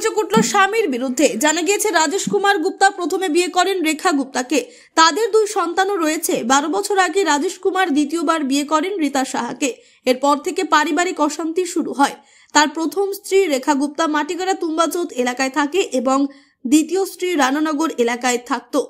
অভিযোগ উঠল স্বামীর বিরুদ্ধে। জানা গিয়েছে রাজেশ কুমার গুপ্তা প্রথমে বিয়ে করেন রেখা গুপ্তাকে। তাদের দুই সন্তানও রয়েছে। 12 বছর আগে রাজেশ কুমার দ্বিতীয়বার বিয়ে করেন রীতা সাহাকে। এরপর থেকে পারিবারিক অশান্তি শুরু হয়। তার প্রথম স্ত্রী রেখা গুপ্তা মাটিগাড়া তুম্বাচোদ এলাকায় থাকে এবং দ্বিতীয় স্ত্রী রানানগর এলাকায় থাকতো।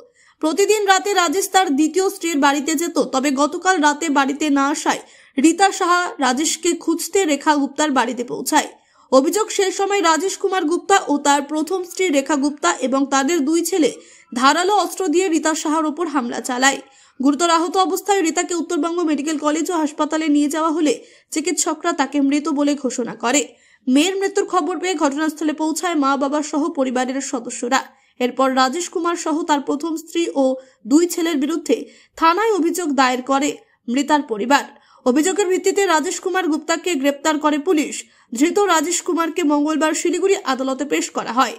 প্রতিদিন রাতে রাজেশ তার দ্বিতীয় স্ত্রীর বাড়িতে যেত। তবে গতকাল রাতে বাড়িতে না আসায় রীতা সাহা রাজেশকে খুঁজতে রেখা গুপ্তার বাড়িতে পৌঁছায়। অভিযোগ, সেই সময় রাজেশ কুমার গুপ্তা ও তার প্রথম স্ত্রী রেখা গুপ্তা এবং তাদের দুই ছেলে ধারালো অস্ত্র দিয়ে রীতা সাহার ওপর হামলা চালায়। গুরুতর আহত অবস্থায় রীতাকে উত্তরবঙ্গ মেডিকেল কলেজ ও হাসপাতালে নিয়ে যাওয়া হলে চিকিৎসকরা তাকে মৃত বলে ঘোষণা করে। মেয়ের মৃত্যুর খবর পেয়ে ঘটনাস্থলে পৌঁছায় মা বাবা সহ পরিবারের সদস্যরা। এরপর রাজেশ কুমার সহ তার প্রথম স্ত্রী ও দুই ছেলের বিরুদ্ধে থানায় অভিযোগ দায়ের করে মৃতার পরিবার। অভিযোগের ভিত্তিতে রাজেশ কুমার গুপ্তাকে গ্রেপ্তার করে পুলিশ। ধৃত রাজেশ কুমারকে মঙ্গলবার শিলিগুড়ি আদালতে পেশ করা হয়।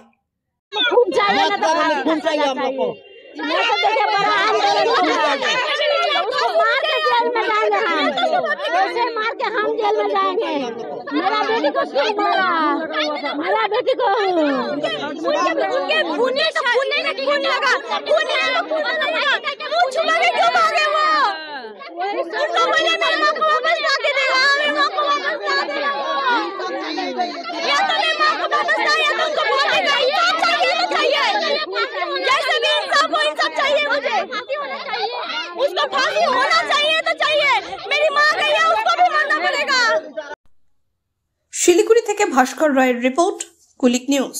उसको फांसी होना चाहिए तो चाहिए, मेरी माँ गई है, उसको भी मरना पड़ेगा। শিলিগুড়ি থেকে ভাস্কর রায়ের রিপোর্ট, কুলিক নিউজ।